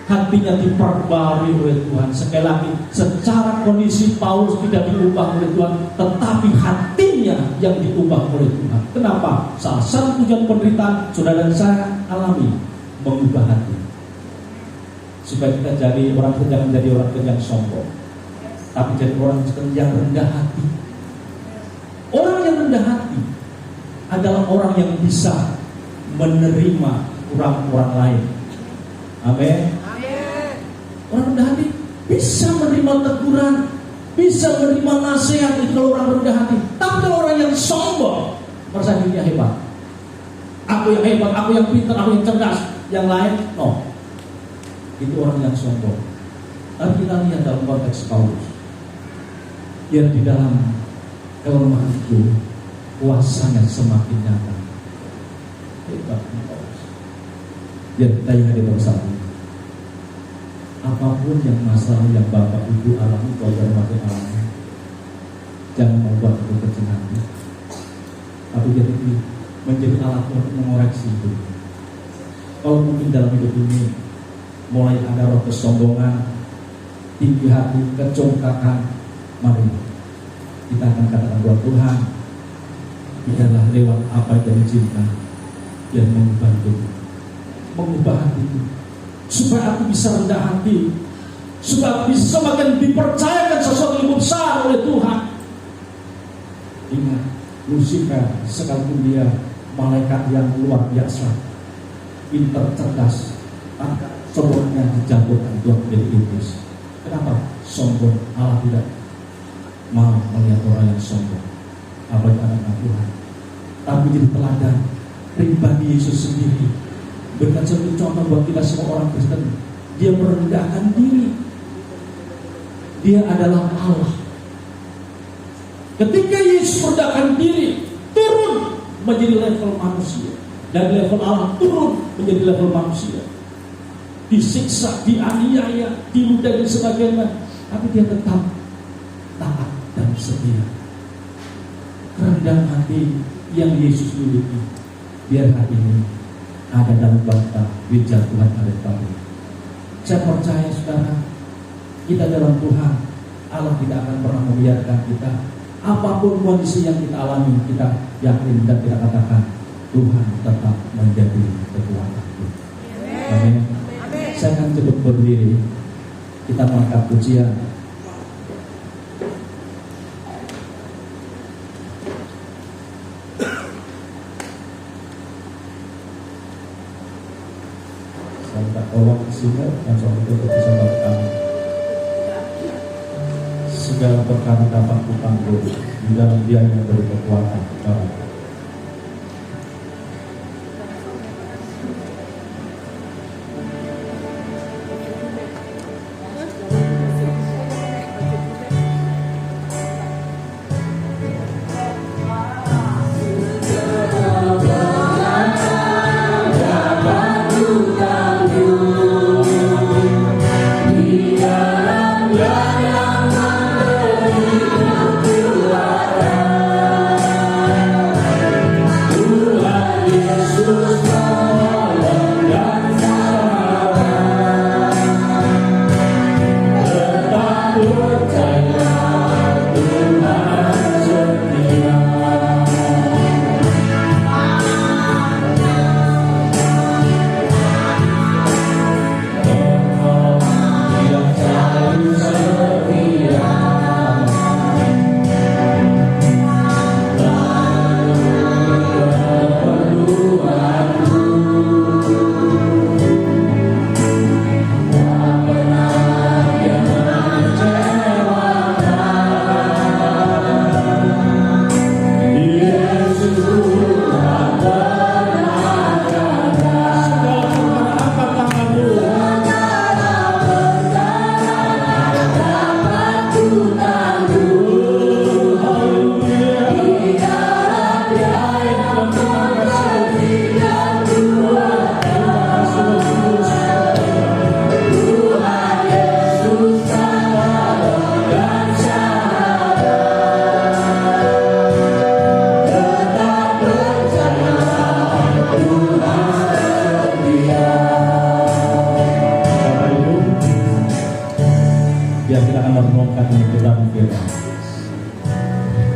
hatinya diperbarui oleh Tuhan. Sekali lagi, secara kondisi Paulus tidak diubah oleh Tuhan, tetapi hatinya yang diubah oleh Tuhan. Kenapa? Salah satu tujuan penderitaan saudara dan saya alami, mengubah hati, supaya kita jadi orang jangan menjadi orang yang sombong, tapi jadi orang yang rendah hati. Orang yang rendah hati adalah orang yang bisa menerima orang lain. Amin. Orang rendah hati bisa menerima teguran, bisa menerima nasihat itu kalau orang rendah hati. Tapi kalau orang yang sombong, merasa dirinya hebat, aku yang hebat, aku yang pintar, aku yang cerdas, yang lain no, itu orang yang sombong. Tapi kita lihat dalam konteks Paulus, dia di dalam kelemahan itu kuasanya semakin nyata. Hebat Paulus. Ya, kita yang hadir bersama. Apapun yang masalah yang Bapak Ibu alami, keluarga makin alami, jangan membuat itu kecil hati. Tapi jadi menjadi alat untuk mengoreksi itu. Kalau mungkin dalam hidup ini mulai ada roh kesombongan, tinggi hati, kecongkakan, mari kita akan katakan buat Tuhan, biarlah lewat apa yang diizinkan yang mengubah hidup, mengubah hatiku, supaya aku bisa rendah hati, supaya aku bisa semakin dipercayakan sesuatu yang besar oleh Tuhan. Ingat, Lucifer sekalipun dia malaikat yang luar biasa, pintar, cerdas, maka cobaannya dijatuhkan Tuhan menjadi iblis. Kenapa? Sombong. Allah tidak mau melihat orang yang sombong, apalagi anak Tuhan. Tapi jadi teladan pribadi Yesus sendiri, berikan satu contoh buat kita semua orang Kristen. Dia merendahkan diri. Dia adalah Allah. Ketika Yesus merendahkan diri, turun menjadi level manusia, dan level Allah turun menjadi level manusia. Disiksa, dianiaya, diludahi dan sebagainya, tapi dia tetap taat dan setia. Kerendahan hati yang Yesus miliki, biar hari ini ada dalam bangsa wajah Tuhan ada pada. Saya percaya saudara, kita dalam Tuhan, Allah tidak akan pernah membiarkan kita. Apapun kondisi yang kita alami, kita yakin dan kita katakan Tuhan tetap menjadi kekuatan kita. Amin. Saya akan cukup berdiri. Kita mengangkat pujian. Saya minta tolong singer dan soal itu bisa bantu kami. Segala perkara dapat kutanggung di dalam Dia yang beri kekuatan.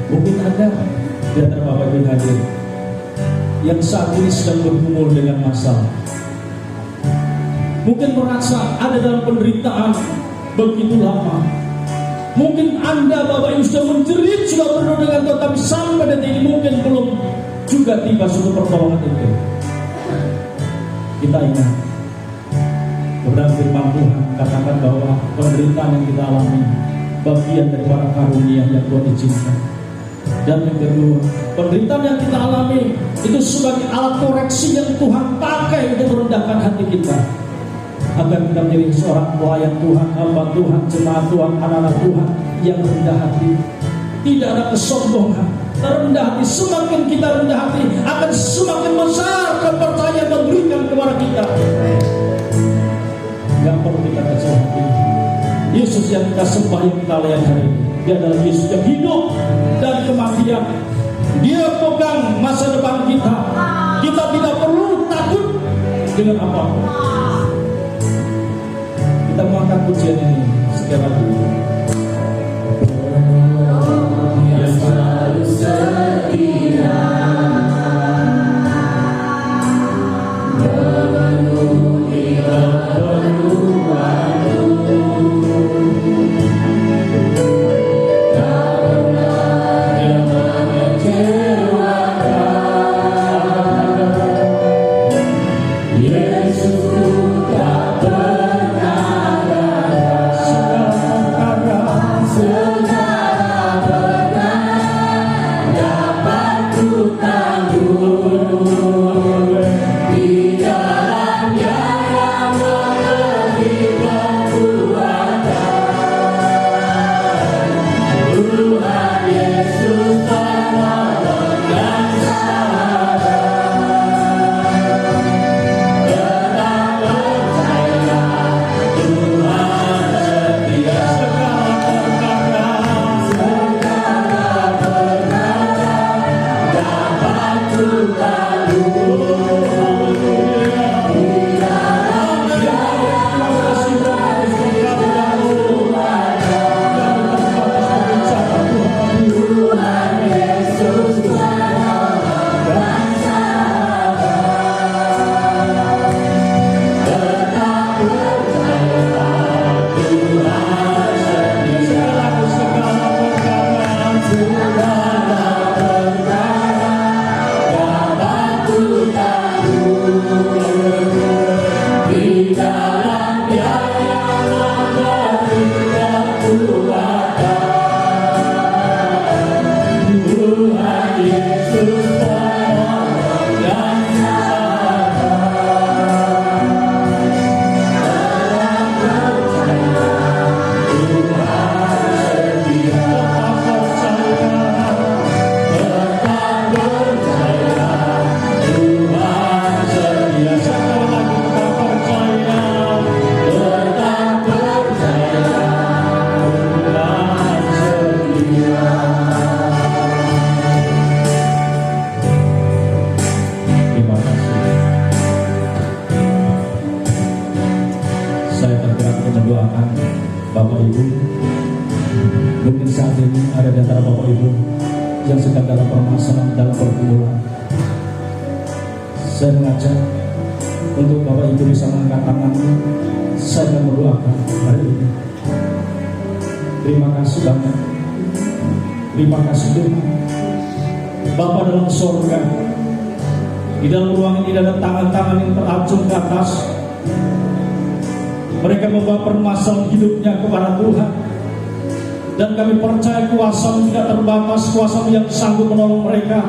Mungkin ada di antara Bapak Ibu hadir yang saat ini sedang bergumul dengan masalah. Mungkin merasa ada dalam penderitaan begitu lama. Mungkin Anda Bapak Ibu sudah menjerit, sudah berdoa dengan Tuhan, tapi sampai detik ini mungkin belum juga tiba suatu pertolongan itu. Kita ingat kebenaran firman Tuhan katakan bahwa penderitaan yang kita alami bagian dari para karunia yang Tuhan izinkan. Dan yang kedua, penderitaan yang kita alami itu sebagai alat koreksi yang Tuhan pakai untuk merendahkan hati kita, agar kita menjadi seorang pelayan Tuhan, hamba Tuhan, jemaat Tuhan, anak-anak Tuhan yang rendah hati. Tidak ada kesombongan, rendah hati. Semakin kita rendah hati, akan semakin besar kepercayaan yang diberikan kepada kita. Gak perlu kita kecil hati. Yesus yang kita sembah, yang kita layani hari ini, Dia adalah Yesus yang hidup dan kematian. Dia pegang masa depan kita. Kita tidak perlu takut dengan apapun. Kita mengangkat pujian ini sekali lagi. Yang selalu setia memenuhi keperluanku. Bapak Ibu, mungkin saat ini ada di antara Bapak Ibu yang sedang dalam permasalahan, dalam pergumulan. Saya mengajak untuk Bapak Ibu bisa mengangkat tangannya. Saya akan mendoakan hari ini. Terima kasih banyak. Terima kasih Tuhan. Bapa dalam surga, di dalam ruangan ini ada tangan-tangan yang teracung ke atas. Mereka membawa permasalahan hidupnya kepada Tuhan. Dan kami percaya kuasa-Mu tidak terbatas, kuasa-Mu yang sanggup menolong mereka,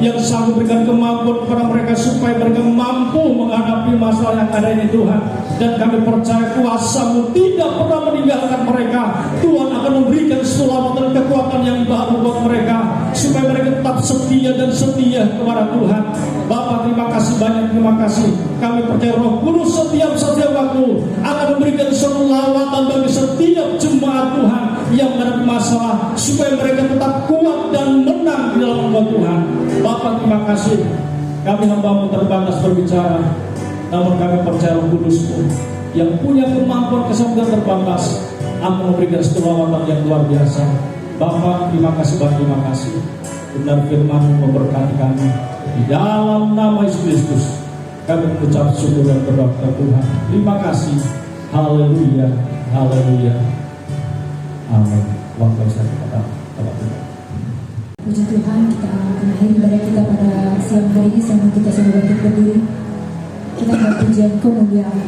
yang sanggup berikan kemampuan kepada mereka supaya mereka mampu menghadapi masalah yang ada ini Tuhan. Dan kami percaya kuasa-Mu tidak pernah meninggalkan mereka. Tuhan akan memberikan keselamatan dan kekuatan yang baru buat mereka, supaya mereka tetap setia dan setia kepada Tuhan. Bapa, terima kasih banyak, terima kasih. Kami percaya Roh Kudus setiap waktu akan memberikan selawatan bagi setiap jemaat Tuhan yang menghadapi masalah, supaya mereka tetap kuat dan menang di dalam nama Tuhan. Bapa, terima kasih. Kami hamba-Mu terbatas berbicara, namun kami percaya Roh Kudus-Mu yang punya kemampuan kesempatan terbatas akan memberikan selawatan yang luar biasa. Bapa, terima kasih banyak, terima kasih. Benar firman-Mu memberkati kami. Di dalam nama Yesus Kristus kami mengucap syukur dan berdoa kepada Tuhan. Terima kasih. Haleluya, haleluya. Amin. Waktu saya kepada Tuhan. Puji Tuhan, kita akan akhiri ibadah kita pada siang hari ini. Sama kita sudah bangkit berdiri, kita akan pujian kemuliaan.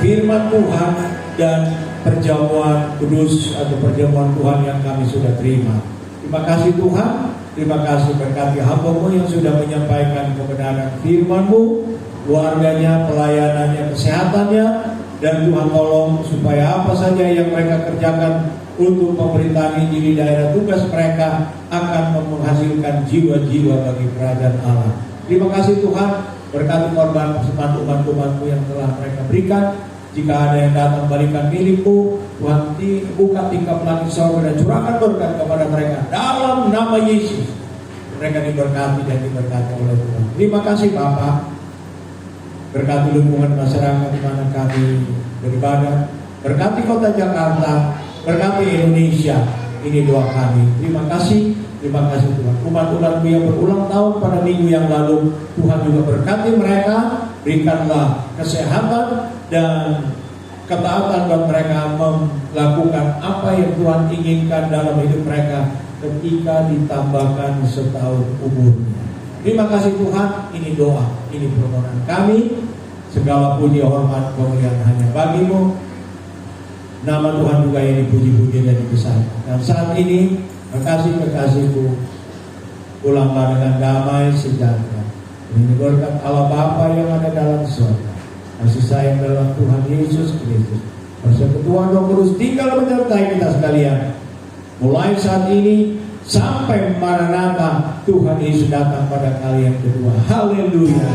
firman Tuhan dan perjamuan kudus atau perjamuan Tuhan yang kami sudah terima. Terima kasih Tuhan, terima kasih berkati hamba-Mu yang sudah menyampaikan kebenaran firman-Mu, keluarganya, pelayanannya, kesehatannya, dan Tuhan tolong supaya apa saja yang mereka kerjakan untuk pemerintahan Injil di daerah tugas mereka akan menghasilkan jiwa-jiwa bagi kerajaan Allah. Terima kasih Tuhan, berkati korban persembahan umat-umat-Mu yang telah mereka berikan. Jika ada yang datang balikan milik-Mu, Tuhan buka tingkap langit surga dan curahkan berkat kepada mereka dalam dalam nama Yesus, mereka diberkati dan diberkati oleh Tuhan. Terima kasih Bapak. Berkati lingkungan masyarakat di mana kami beribadah. Berkati kota Jakarta. Berkati Indonesia. Ini doa kami. Terima kasih Tuhan. Umat-umatmu yang berulang tahun pada minggu yang lalu, Tuhan juga berkati mereka. Berikanlah kesehatan dan ketaatan buat mereka melakukan apa yang Tuhan inginkan dalam hidup mereka ketika ditambahkan setahun umurnya. Terima kasih Tuhan. Ini doa, ini permohonan kami. Segala puji, hormat, kemuliaan hanya bagimu. Nama Tuhan juga yang dipuji-puji dan dibesarkan. Dan saat ini, kekasih-kekasihku, pulanglah dengan damai sejahtera. Ini berkat Allah Bapa yang ada dalam surga, kasih sayang dalam Tuhan Yesus Kristus, persekutuan Roh Kudus tinggal menyertai kita sekalian. Mulai saat ini sampai Maranatha, Tuhan Yesus datang pada kali yang kedua. Haleluya.